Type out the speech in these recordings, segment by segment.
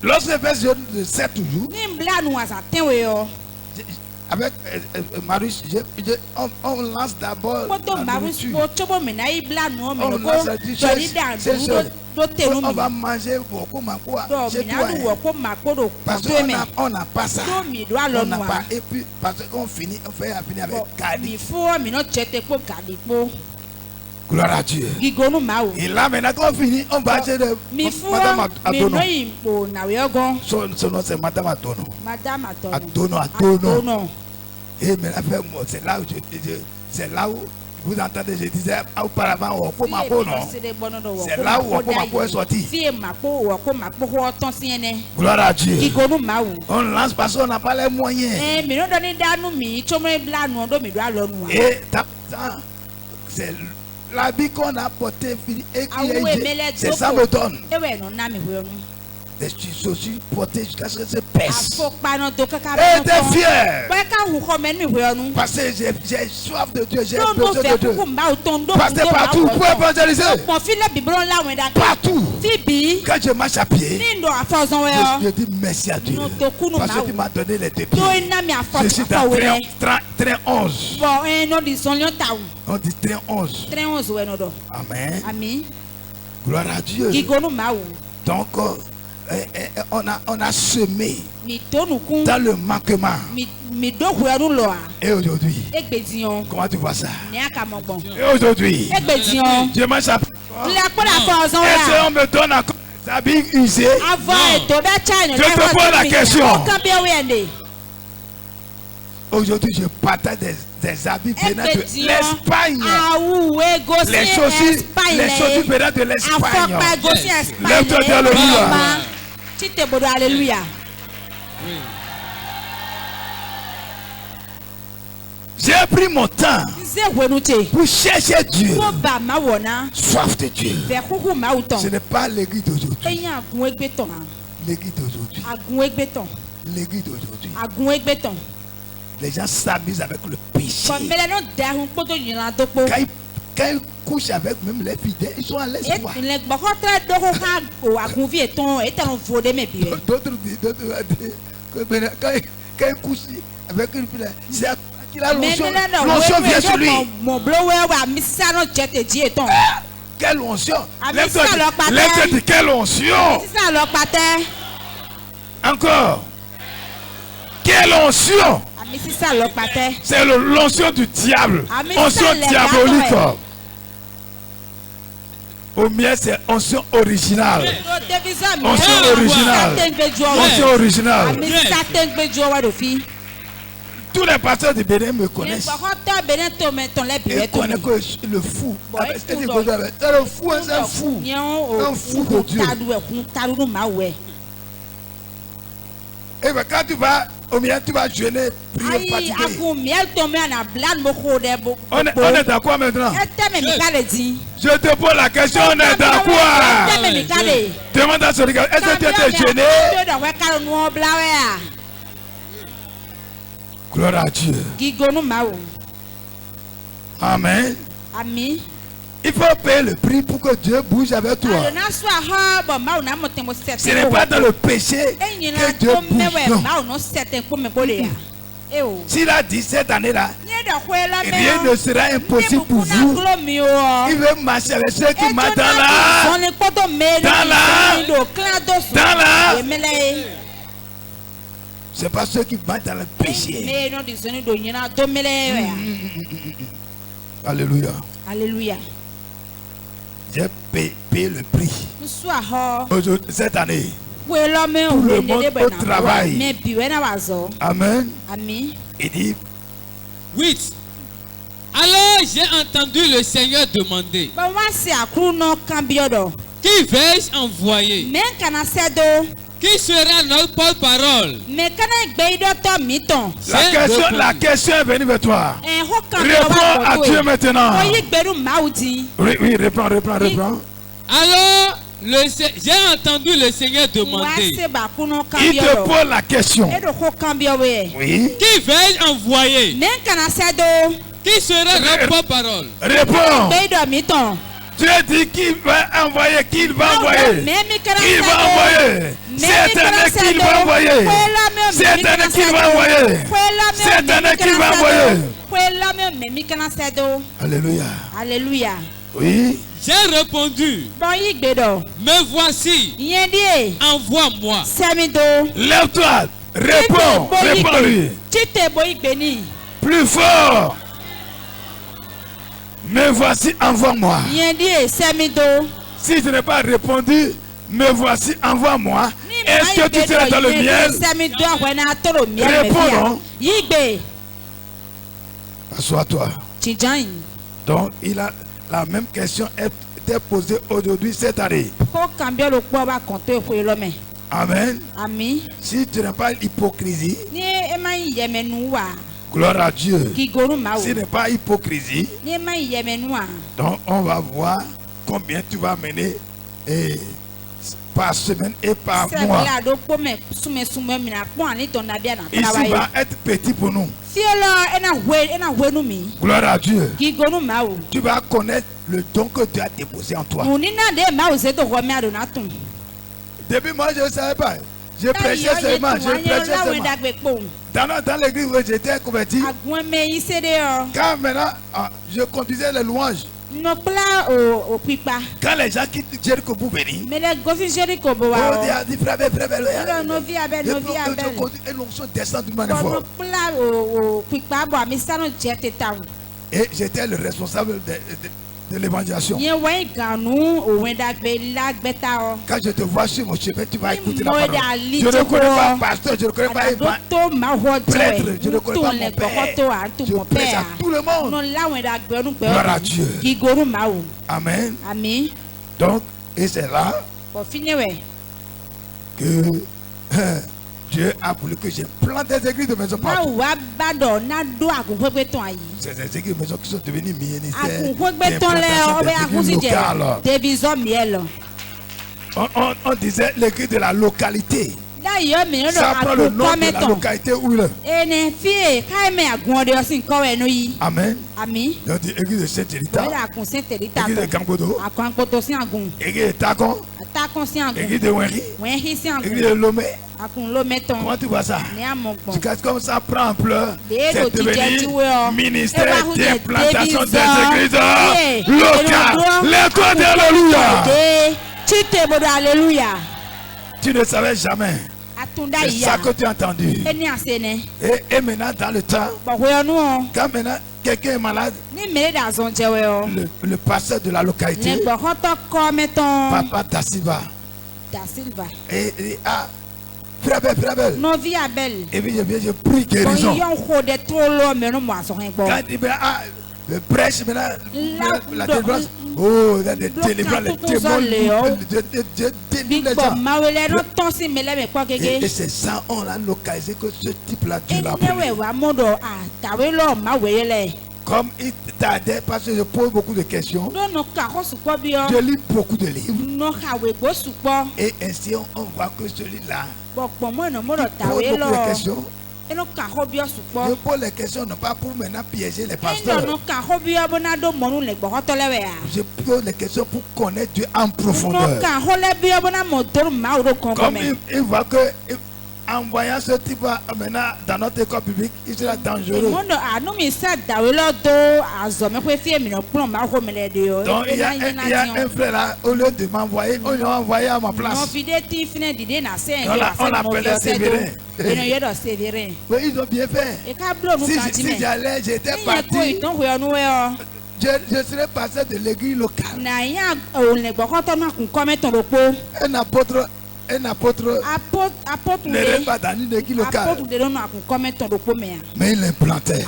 Lorsque verset 7 toujours, avec Marius, on lance d'abord la nourriture. On va manger beaucoup, chez toi. Parce qu'on n'a pas ça. On n'a pas. Et puis, parce qu'on finit, on fait avec Kadi. Gloire à Dieu. Et là, maintenant qu'on finit, on va acheter de Madame Adono. Son nom, c'est Madame Adono. Adono. Et maintenant, c'est là où c'est là où vous entendez, je disais auparavant, c'est là où on est sorti. Gloire à Dieu. On lance parce qu'on n'a pas les moyens. Et c'est l'habit qu'on a porté et c'est ça me donne. Des chaussures portées jusqu'à ce que se pèse. Et t'es fier. Parce que j'ai soif de Dieu, j'ai besoin de Dieu. Passez partout pour évangéliser. Partout. Quand je marche à pied, je dis merci à Dieu. Parce que tu m'as donné les deux pieds. Je suis dans train 11. On dit train 11. Amen. Gloire à Dieu. Donc, on a semé dans le manquement. Et aujourd'hui, comment tu vois ça? Et aujourd'hui, je marche à pied. Est-ce qu'on me donne encore des habits usés? Je te pose la question. Aujourd'hui, je partage des habits venant de l'Espagne. Les chaussures venant de l'Espagne. Lève-toi, alléluia. J'ai pris mon temps pour chercher Dieu. Soif de Dieu. Ce n'est pas l'église d'aujourd'hui. L'église d'aujourd'hui. Les gens s'amusent avec le péché. Quand ils couchent avec même les fidèles, ils sont à l'aise. D'autres quand ils couchent avec une fidèle, c'est qu'il a l'onction vient sur lui. Quelle onction? Lève-toi, dis quelle onction? Encore. Quelle onction? C'est l'onction du diable. Onction diabolique. Au mien, c'est onction originale. Onction originale. Onction originale. Tous les pasteurs du Bénin me connaissent. Ils connaissent que le fou. C'est le fou, c'est un fou. Un fou de Dieu. Et bien quand tu vas au milieu, tu vas jeûner, prier, fatigué. On est dans quoi maintenant? Je te pose la question, on est dans quoi? Demande à ce regard, est-ce que tu étais jeûné? Gloire à Dieu. Amen. Il faut payer le prix pour que Dieu bouge avec toi. Ce n'est pas dans le péché que Dieu bouge. Non. S'il a dit cette année-là, rien ne sera impossible pour vous. Il veut marcher avec ceux qui marchent dans la. C'est pas ceux qui marchent dans le péché. Alléluia. Alléluia. J'ai payé le prix. Cette année. Tout le monde au travail. Amen. Il dit 8. Alors j'ai entendu le Seigneur demander: qui vais-je envoyer? Qui sera notre porte-parole? La question est venue vers toi. Réponds à Dieu maintenant. Oui, réponds. Alors, j'ai entendu le Seigneur demander. Il te pose la question. Oui. Qui vais-je envoyer? Qui sera notre porte-parole? Réponds. Dieu dit qu'il va envoyer, qu'il va envoyer. Qu'il va envoyer. C'est éternel qu'il va envoyer. C'est éternel qu'il va envoyer. C'est éternel qu'il va envoyer. Alléluia. Alléluia. Oui. J'ai répondu. Me voici. Envoie-moi. Lève-toi. Réponds. Réponds-lui. Plus fort. Me voici, envoie-moi. Si je n'ai pas répondu, me voici, envoie-moi. Est-ce que tu seras dans le miel? Réponds, non? Assois-toi. Donc, la même question était posée aujourd'hui, cette année. Amen. Amen. Si tu n'as pas l'hypocrisie, gloire à Dieu. Ce n'est pas hypocrisie. Donc on va voir combien tu vas mener par semaine et par mois. Ici va être petit pour nous. Gloire à Dieu. Tu vas connaître le don que Dieu a déposé en toi. Depuis moi je ne savais pas. Je prêchais seulement. Dans l'église où j'étais converti, quand maintenant je conduisais les louanges, quand les gens quittent Jéricho pour venir, et l'onction descend d'une manière forte. Et j'étais le responsable de l'évangélisation. Quand je te vois sur mon chemin, tu vas écouter la parole. Je ne connais pas pasteur, je ne connais pas prêtre, je ne connais pas mon père. Je prêche à tout le monde. Gloire à Dieu. Amen. Amen. Donc, et c'est là que Dieu a voulu que je plante des églises de maison partout. C'est des églises de maison qui sont devenues ministères. On disait l'église de la localité. Ça prend le nom de la localité où il est. Amen. Donc, l'église de Saint-Hérita, l'église de Gangodo, l'église de Takon, l'église de Wenri, l'église de Lomé. Comment tu vois ça? Comme ça prend ampleur, c'est devenu ministère d'implantation des églises locales. L'étoile d'Alléluia. Tu ne savais jamais. C'est ça que tu as entendu. Et maintenant, dans le temps, quand maintenant quelqu'un est malade, le pasteur de la localité, Papa Da Silva, et Frère Abel. Et puis je prie guérison. Quand il dit, le prêche maintenant, la délivrance. Oh, il y a des délivrances, les démons délivrent les gens. Et c'est ça, on a localisé que ce type-là, Dieu l'a appelé. Comme il tardait, parce que je pose beaucoup de questions, je lis beaucoup de livres. Et ainsi, on voit que celui-là, il pose beaucoup de questions. Je pose les questions non pas pour maintenant piéger les pasteurs. Je pose les questions pour connaître Dieu en profondeur. Comme il voit que en voyant ce type maintenant dans notre école publique, il sera dangereux. Donc il y a un frère là, au lieu de m'envoyer, on l'a envoyé à ma place. On l'appelait Sévérin. Oui, ils ont bien fait. Si j'allais, j'étais parti. Je serais passé de l'église locale. Un apôtre n'allait pas dans une église locale. Mais il l'implantait.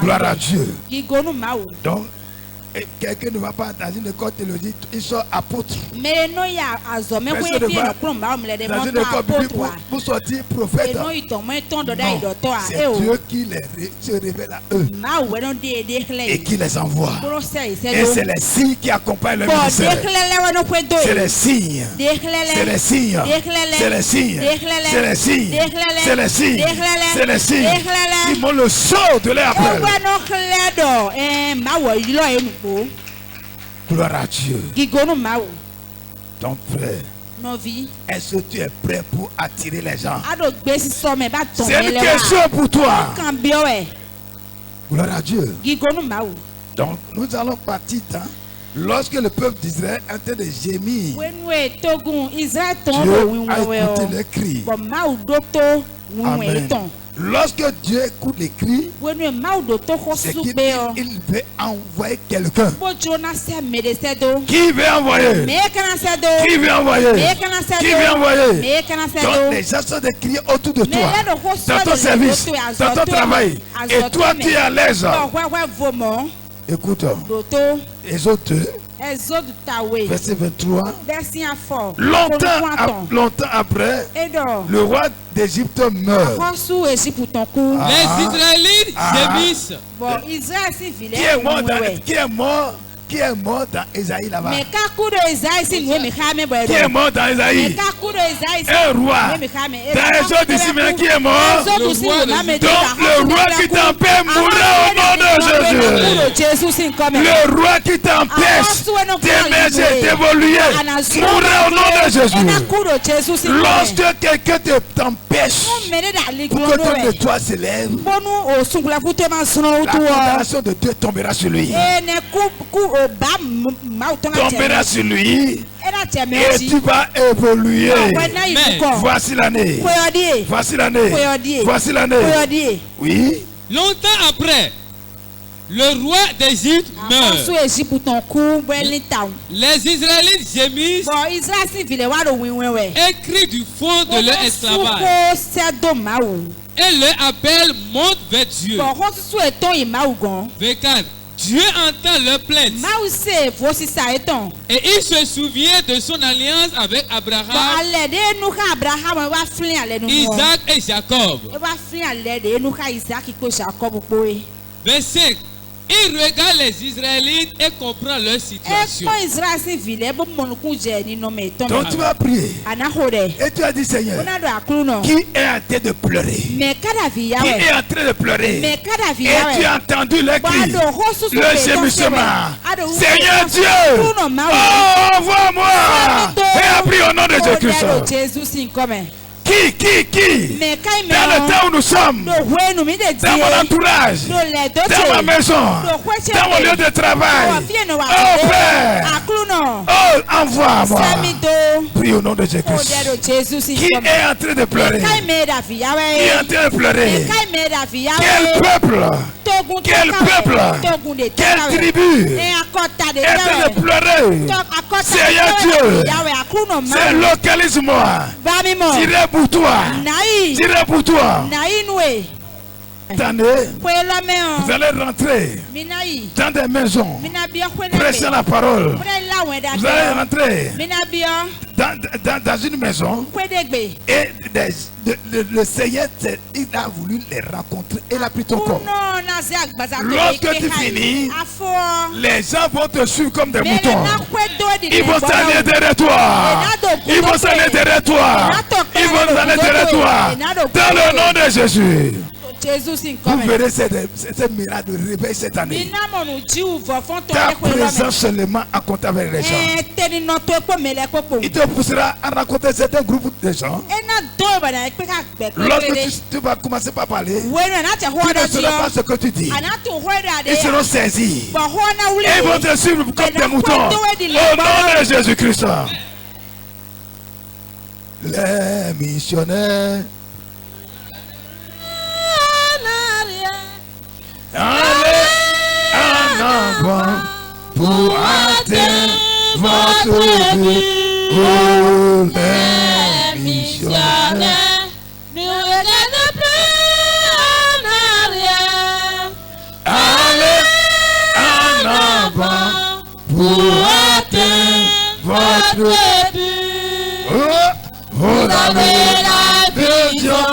Gloire à Dieu. Donc, quelqu'un ne va pas dans une école théologique, ils sont apôtres. Mais dans une école biblique pour sortir prophète. Non, c'est Dieu qui se révèle à eux et qui les envoie. Et c'est les signes qui accompagnent le ministère. C'est les signes. C'est les signes. C'est les signes. C'est les signes. C'est les signes. C'est les signes. Ils m'ont le sceau de leur appel. Gloire à Dieu. Ton frère, est-ce que tu es prêt pour attirer les gens? C'est une question pour toi. Gloire à Dieu. Donc nous allons partir dans, lorsque le peuple d'Israël est en train de gémir, Dieu a écouté les cris. Amen. Lorsque Dieu écoute les cris, c'est qu'il veut envoyer quelqu'un. Qui veut envoyer? Qui veut envoyer? Qui veut envoyer? Donc les gens sont de crier autour de toi, dans ton service, dans ton travail. Et toi tu es à l'aise. Écoute, Exode 2, verset 23. Longtemps après, le roi d'Égypte meurt. Les Israélites gémissent. Qui est mort dans Esaïe là-bas? Qui est mort dans Esaïe? Un roi. Dans Exode ici, mais qui est mort? Donc le roi qui t'empêche mourra au nom de Jésus. Le roi qui t'empêche d'émerger, d'évoluer, mourra au nom de Jésus. Lorsque quelqu'un t'empêche pour que ton de toi s'élève, la condamnation de Dieu tombera sur lui. Tombera sur lui et tu vas évoluer. Voici l'année. Voici l'année. Voici l'année. Oui. Longtemps après, le roi d'Égypte meurt. Les Israélites gémissent et crient du fond de leur esclavage. Et leur appel monte vers Dieu. Verset 4. Dieu entend leur plainte. Et il se souvient de son alliance avec Abraham, Isaac et Jacob. Verset. Il regarde les Israélites et comprend leur situation. Donc tu vas prier. Et tu as dit, Seigneur, qui est en train de pleurer? Qui est en train de pleurer? Et tu as entendu le cri, le gémissement. Seigneur Dieu, envoie-moi. Et appris au nom de Jésus-Christ. Qui dans le temps où nous sommes, dans mon entourage, dans ma maison, dans mon lieu de travail, oh Père, oh envoie-moi. Prie au nom de Jésus-Christ. Qui est en train de pleurer? Qui est en train de pleurer? Quel peuple? Quel peuple? Quelle tribu est en train de pleurer? Seigneur Dieu, c'est localise-moi. Tirez pour toi. Tirez pour toi. Cette année, vous allez rentrer dans des maisons, prêcher la parole. Vous allez rentrer dans une maison et le Seigneur, il a voulu les rencontrer et il a pris ton corps. Lorsque tu finis, les gens vont te suivre comme des moutons. Ils vont s'aller derrière toi. Ils vont s'aller derrière toi. Ils vont s'aller derrière toi. Dans le nom de Jésus. Vous verrez ce miracle de réveil cette année. Ta présence seulement à compter avec les gens. Il te poussera à rencontrer certains groupes de gens. Lorsque tu vas commencer par parler, tu ne sauras pas ce que tu dis. Ils seront saisis. Et ils vont te suivre comme des moutons. Au nom de Jésus-Christ. Les missionnaires. Allez en avant pour atteindre votre but. Oh, les missionnaires, ne regardez plus en arrière. Allez en avant pour atteindre votre but. Oh, vous avez la vision